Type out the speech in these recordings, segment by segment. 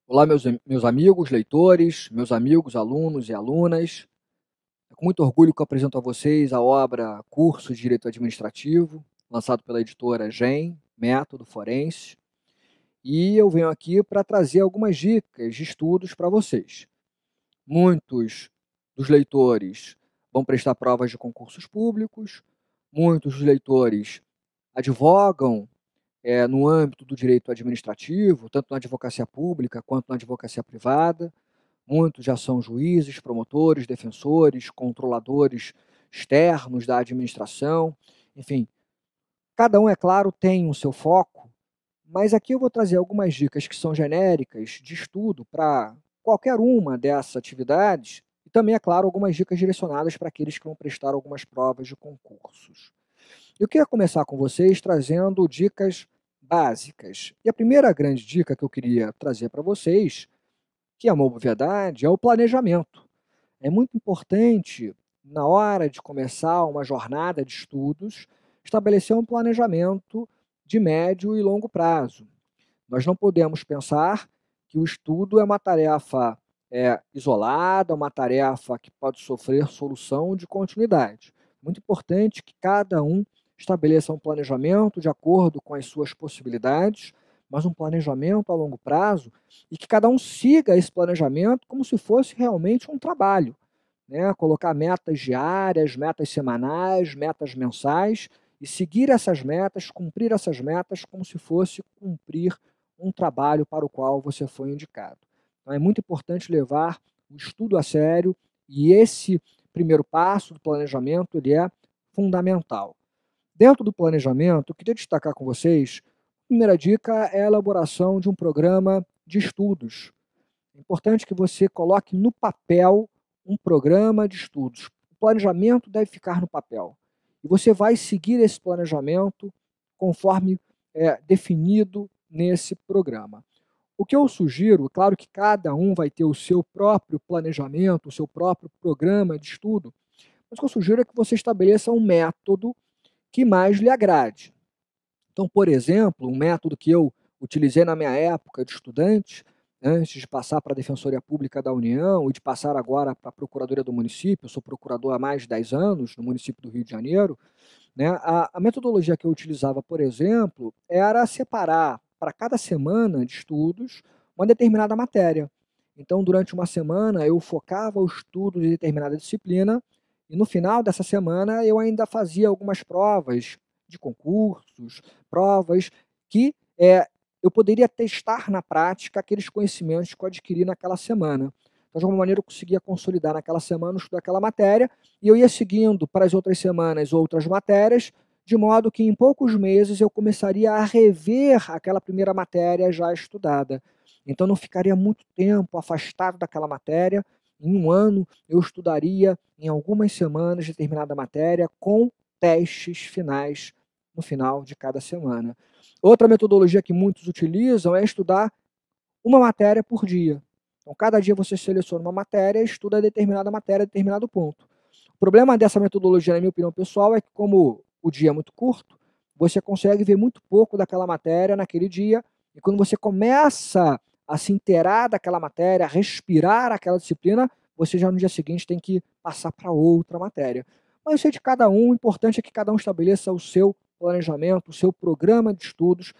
Olá, meus amigos, leitores, meus amigos, alunos e alunas. É com muito orgulho que eu apresento a vocês a obra Curso de Direito Administrativo, lançado pela editora GEM, Método Forense. E eu venho aqui para trazer algumas dicas de estudos para vocês. Muitos dos leitores vão prestar provas de concursos públicos, muitos dos leitores advogam no âmbito do direito administrativo, tanto na advocacia pública quanto na advocacia privada. Muitos já são juízes, promotores, defensores, controladores externos da administração. Enfim, cada um, é claro, tem o seu foco, mas aqui eu vou trazer algumas dicas que são genéricas de estudo para qualquer uma dessas atividades e também, é claro, algumas dicas direcionadas para aqueles que vão prestar algumas provas de concursos. Eu queria começar com vocês trazendo dicas básicas. E a primeira grande dica que eu queria trazer para vocês, que é uma obviedade, é o planejamento. É muito importante, na hora de começar uma jornada de estudos, estabelecer um planejamento de médio e longo prazo. Nós não podemos pensar que o estudo é uma tarefa isolada, uma tarefa que pode sofrer solução de continuidade. Muito importante que cada um estabeleça um planejamento de acordo com as suas possibilidades, mas um planejamento a longo prazo, e que cada um siga esse planejamento como se fosse realmente um trabalho, né? Colocar metas diárias, metas semanais, metas mensais, e seguir essas metas, cumprir essas metas como se fosse cumprir um trabalho para o qual você foi indicado. Então é muito importante levar o estudo a sério, e esse primeiro passo do planejamento ele é fundamental. Dentro do planejamento, eu queria destacar com vocês, a primeira dica é a elaboração de um programa de estudos. É importante que você coloque no papel um programa de estudos. O planejamento deve ficar no papel. E você vai seguir esse planejamento conforme definido nesse programa. O que eu sugiro, claro que cada um vai ter o seu próprio planejamento, o seu próprio programa de estudo, mas o que eu sugiro é que você estabeleça um método que mais lhe agrade. Então, por exemplo, um método que eu utilizei na minha época de estudante, antes de passar para a Defensoria Pública da União e de passar agora para a Procuradoria do Município, eu sou procurador há mais de 10 anos no município do Rio de Janeiro, né? A metodologia que eu utilizava, por exemplo, era separar para cada semana de estudos uma determinada matéria. Então, durante uma semana, eu focava o estudo de determinada disciplina e no final dessa semana eu ainda fazia algumas provas de concursos, provas que eu poderia testar na prática aqueles conhecimentos que eu adquiri naquela semana. Então, de alguma maneira, eu conseguia consolidar naquela semana o estudo daquela matéria e eu ia seguindo para as outras semanas outras matérias, de modo que em poucos meses eu começaria a rever aquela primeira matéria já estudada. Então, não ficaria muito tempo afastado daquela matéria. Em um ano, eu estudaria em algumas semanas determinada matéria com testes finais no final de cada semana. Outra metodologia que muitos utilizam é estudar uma matéria por dia. Então, cada dia você seleciona uma matéria e estuda determinada matéria, determinado ponto. O problema dessa metodologia, na minha opinião pessoal, é que como o dia é muito curto, você consegue ver muito pouco daquela matéria naquele dia, e quando você começa a se inteirar daquela matéria, a respirar aquela disciplina, você já no dia seguinte tem que passar para outra matéria. Mas isso é de cada um, o importante é que cada um estabeleça o seu planejamento, o seu programa de estudos,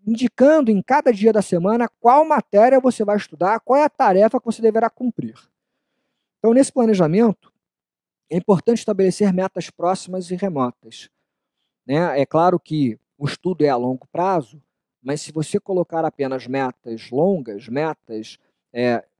indicando em cada dia da semana qual matéria você vai estudar, qual é a tarefa que você deverá cumprir. Então, nesse planejamento, é importante estabelecer metas próximas e remotas, né? É claro que o estudo é a longo prazo, mas se você colocar apenas metas longas, metas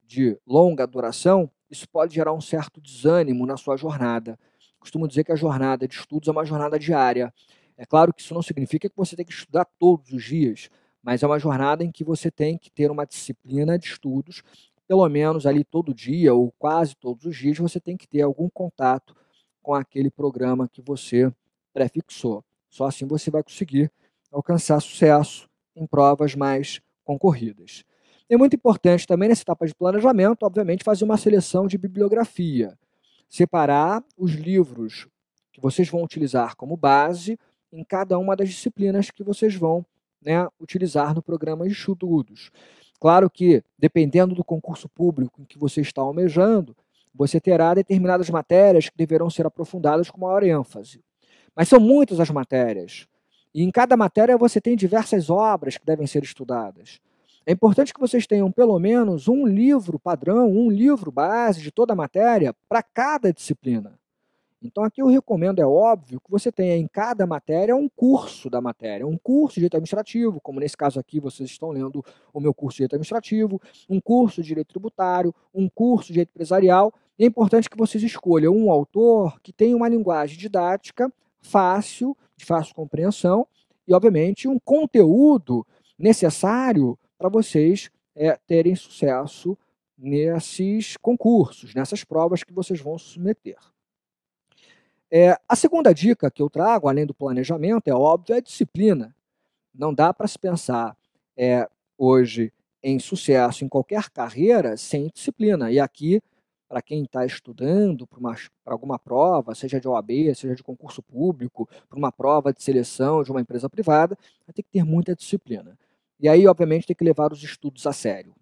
de longa duração, isso pode gerar um certo desânimo na sua jornada. Costumo dizer que a jornada de estudos é uma jornada diária. É claro que isso não significa que você tem que estudar todos os dias, mas é uma jornada em que você tem que ter uma disciplina de estudos, pelo menos ali todo dia ou quase todos os dias você tem que ter algum contato com aquele programa que você prefixou. Só assim você vai conseguir alcançar sucesso em provas mais concorridas. É muito importante também nessa etapa de planejamento, obviamente, fazer uma seleção de bibliografia. Separar os livros que vocês vão utilizar como base em cada uma das disciplinas que vocês vão, né, utilizar no programa de estudos. Claro que, dependendo do concurso público em que você está almejando, você terá determinadas matérias que deverão ser aprofundadas com maior ênfase. Mas são muitas as matérias. E em cada matéria você tem diversas obras que devem ser estudadas. É importante que vocês tenham pelo menos um livro padrão, um livro base de toda a matéria para cada disciplina. Então aqui eu recomendo, é óbvio, que você tenha em cada matéria um curso da matéria, um curso de direito administrativo, como nesse caso aqui vocês estão lendo o meu curso de direito administrativo, um curso de direito tributário, um curso de direito empresarial. E é importante que vocês escolham um autor que tenha uma linguagem didática fácil, de fácil compreensão, e obviamente um conteúdo necessário para vocês terem sucesso nesses concursos, nessas provas que vocês vão submeter. A segunda dica que eu trago, além do planejamento, é óbvio, é a disciplina. Não dá para se pensar hoje em sucesso em qualquer carreira sem disciplina. E aqui, para quem está estudando para alguma prova, seja de OAB, seja de concurso público, para uma prova de seleção de uma empresa privada, vai ter que ter muita disciplina. E aí, obviamente, tem que levar os estudos a sério.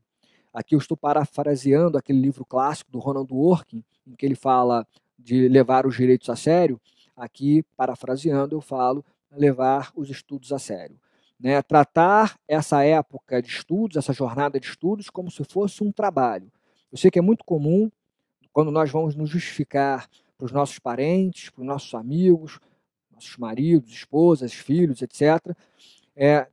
Aqui eu estou parafraseando aquele livro clássico do Ronald Dworkin, em que ele fala de levar os direitos a sério. Aqui, parafraseando, eu falo levar os estudos a sério. Né? Tratar essa época de estudos, essa jornada de estudos, como se fosse um trabalho. Eu sei que é muito comum, quando nós vamos nos justificar para os nossos parentes, para os nossos amigos, nossos maridos, esposas, filhos, etc., é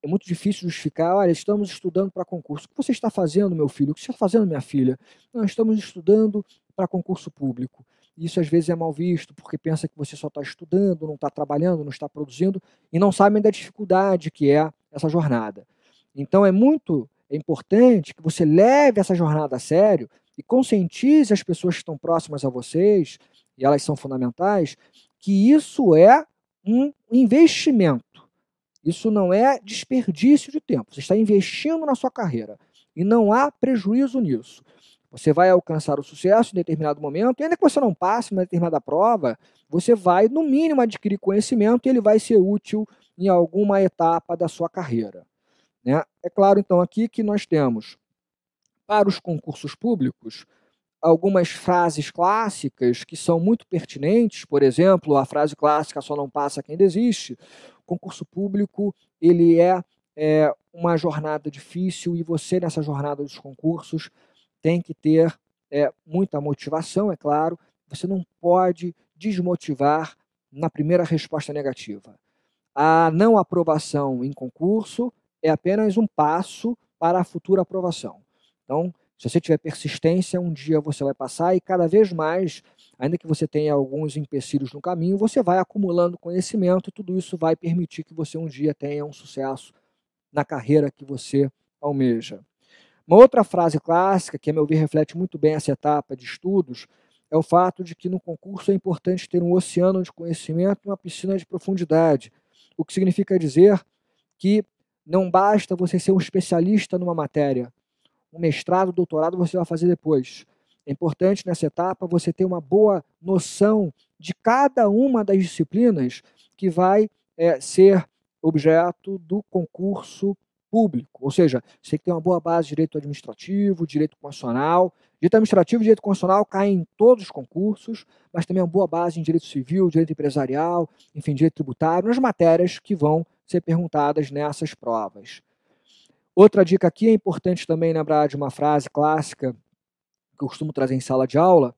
muito difícil justificar, olha, estamos estudando para concurso. O que você está fazendo, meu filho? O que você está fazendo, minha filha? Não, estamos estudando para concurso público. Isso às vezes é mal visto, porque pensa que você só está estudando, não está trabalhando, não está produzindo, e não sabem da dificuldade que é essa jornada. Então é muito importante que você leve essa jornada a sério e conscientize as pessoas que estão próximas a vocês, e elas são fundamentais, que isso é um investimento. Isso não é desperdício de tempo. Você está investindo na sua carreira e não há prejuízo nisso. Você vai alcançar o sucesso em determinado momento, e ainda que você não passe uma determinada prova, você vai, no mínimo, adquirir conhecimento e ele vai ser útil em alguma etapa da sua carreira. Né? É claro, então, aqui que nós temos, para os concursos públicos, algumas frases clássicas que são muito pertinentes. Por exemplo, a frase clássica "só não passa quem desiste". O concurso público ele é uma jornada difícil, e você, nessa jornada dos concursos, tem que ter muita motivação, é claro. Você não pode desmotivar na primeira resposta negativa. A não aprovação em concurso é apenas um passo para a futura aprovação. Então, se você tiver persistência, um dia você vai passar, e cada vez mais, ainda que você tenha alguns empecilhos no caminho, você vai acumulando conhecimento, e tudo isso vai permitir que você um dia tenha um sucesso na carreira que você almeja. Uma outra frase clássica, que a meu ver reflete muito bem essa etapa de estudos, é o fato de que no concurso é importante ter um oceano de conhecimento e uma piscina de profundidade, o que significa dizer que não basta você ser um especialista numa matéria. Um mestrado, doutorado você vai fazer depois. É importante nessa etapa você ter uma boa noção de cada uma das disciplinas que vai ser objeto do concurso público. Ou seja, você tem que ter uma boa base de direito administrativo, direito constitucional. Direito administrativo e direito constitucional caem em todos os concursos, mas também uma boa base em direito civil, direito empresarial, enfim, direito tributário, nas matérias que vão ser perguntadas nessas provas. Outra dica aqui, é importante também lembrar de uma frase clássica que eu costumo trazer em sala de aula: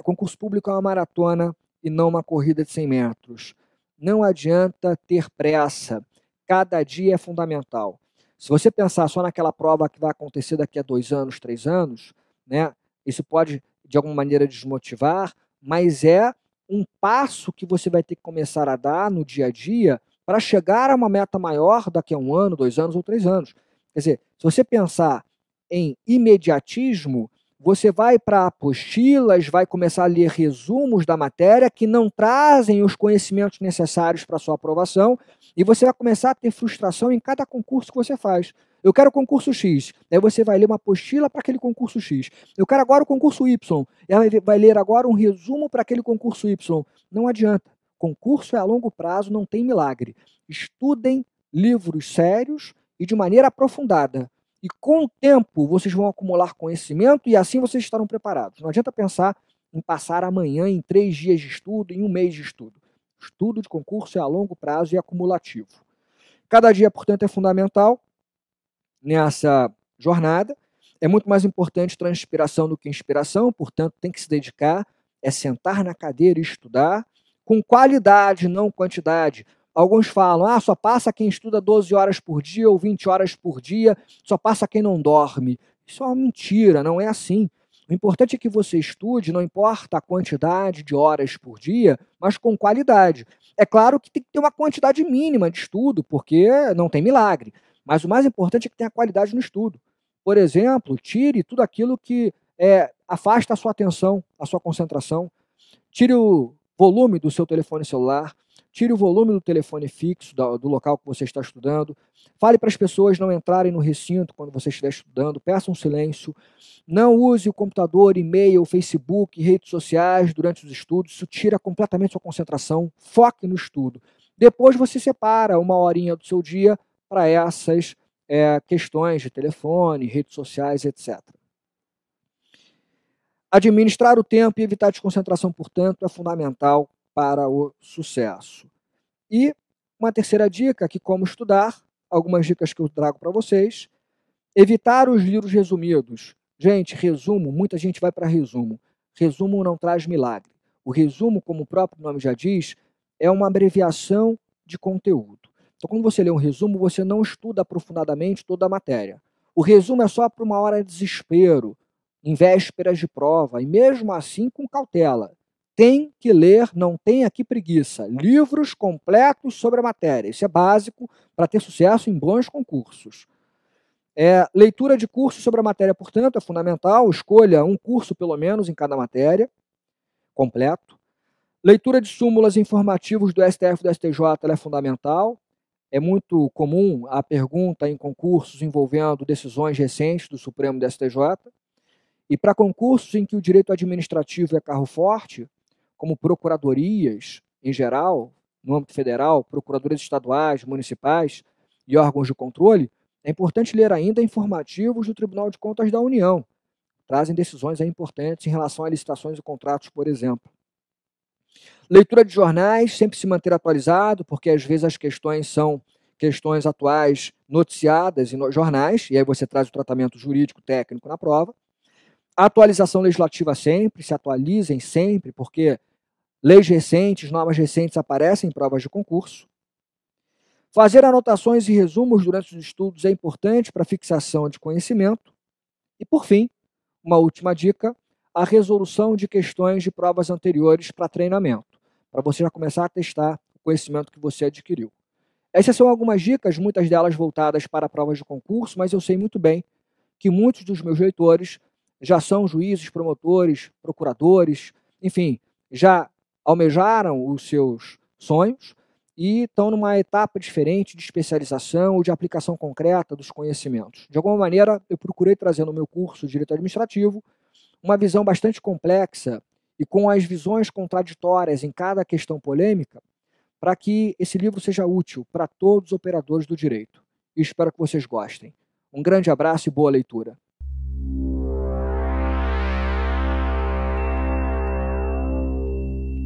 concurso público é uma maratona e não uma corrida de 100 metros. Não adianta ter pressa, cada dia é fundamental. Se você pensar só naquela prova que vai acontecer daqui a 2 anos, 3 anos, né, isso pode de alguma maneira desmotivar, mas é um passo que você vai ter que começar a dar no dia a dia para chegar a uma meta maior daqui a 1 ano, 2 anos ou 3 anos. Quer dizer, se você pensar em imediatismo, você vai para apostilas, vai começar a ler resumos da matéria que não trazem os conhecimentos necessários para a sua aprovação, e você vai começar a ter frustração em cada concurso que você faz. Eu quero o concurso X, aí você vai ler uma apostila para aquele concurso X. Eu quero agora o concurso Y, ela vai ler agora um resumo para aquele concurso Y. Não adianta. Concurso é a longo prazo, não tem milagre. Estudem livros sérios e de maneira aprofundada. E com o tempo vocês vão acumular conhecimento e assim vocês estarão preparados. Não adianta pensar em passar amanhã em 3 dias de estudo, em 1 mês de estudo. Estudo de concurso é a longo prazo e acumulativo. Cada dia, portanto, é fundamental nessa jornada. É muito mais importante transpiração do que inspiração, portanto, tem que se dedicar, é sentar na cadeira e estudar, com qualidade, não quantidade. Alguns falam, só passa quem estuda 12 horas por dia ou 20 horas por dia, só passa quem não dorme. Isso é uma mentira, não é assim. O importante é que você estude, não importa a quantidade de horas por dia, mas com qualidade. É claro que tem que ter uma quantidade mínima de estudo, porque não tem milagre. Mas o mais importante é que tenha qualidade no estudo. Por exemplo, tire tudo aquilo que afasta a sua atenção, a sua concentração. Tire o volume do seu telefone celular, tire o volume do telefone fixo do local que você está estudando. Fale para as pessoas não entrarem no recinto quando você estiver estudando, peça um silêncio. Não use o computador, e-mail, Facebook, redes sociais durante os estudos. Isso tira completamente sua concentração. Foque no estudo. Depois você separa 1 horinha do seu dia para essas questões de telefone, redes sociais, etc. Administrar o tempo e evitar desconcentração, portanto, é fundamental para o sucesso. E uma terceira dica, que como estudar, algumas dicas que eu trago para vocês, evitar os livros resumidos. Gente, resumo, muita gente vai para resumo. Resumo não traz milagre. O resumo, como o próprio nome já diz, é uma abreviação de conteúdo. Então, quando você lê um resumo, você não estuda aprofundadamente toda a matéria. O resumo é só para uma hora de desespero, em vésperas de prova, e mesmo assim com cautela. Tem que ler, não tem aqui preguiça. Livros completos sobre a matéria. Isso é básico para ter sucesso em bons concursos. Leitura de curso sobre a matéria, portanto, é fundamental. Escolha um curso, pelo menos, em cada matéria, completo. Leitura de súmulas informativos do STF e do STJ é fundamental. É muito comum a pergunta em concursos envolvendo decisões recentes do Supremo e do STJ. E para concursos em que o direito administrativo é carro forte, como procuradorias em geral, no âmbito federal, procuradorias estaduais, municipais e órgãos de controle, é importante ler ainda informativos do Tribunal de Contas da União. Trazem decisões importantes em relação a licitações e contratos, por exemplo. Leitura de jornais, sempre se manter atualizado, porque às vezes as questões são questões atuais noticiadas em jornais, e aí você traz o tratamento jurídico técnico na prova. Atualização legislativa sempre, se atualizem sempre, porque leis recentes, normas recentes aparecem em provas de concurso. Fazer anotações e resumos durante os estudos é importante para fixação de conhecimento. E, por fim, uma última dica, a resolução de questões de provas anteriores para treinamento, para você já começar a testar o conhecimento que você adquiriu. Essas são algumas dicas, muitas delas voltadas para provas de concurso, mas eu sei muito bem que muitos dos meus leitores já são juízes, promotores, procuradores, enfim, já almejaram os seus sonhos e estão numa etapa diferente de especialização ou de aplicação concreta dos conhecimentos. De alguma maneira, eu procurei trazer no meu curso de Direito Administrativo uma visão bastante complexa e com as visões contraditórias em cada questão polêmica, para que esse livro seja útil para todos os operadores do direito. E espero que vocês gostem. Um grande abraço e boa leitura.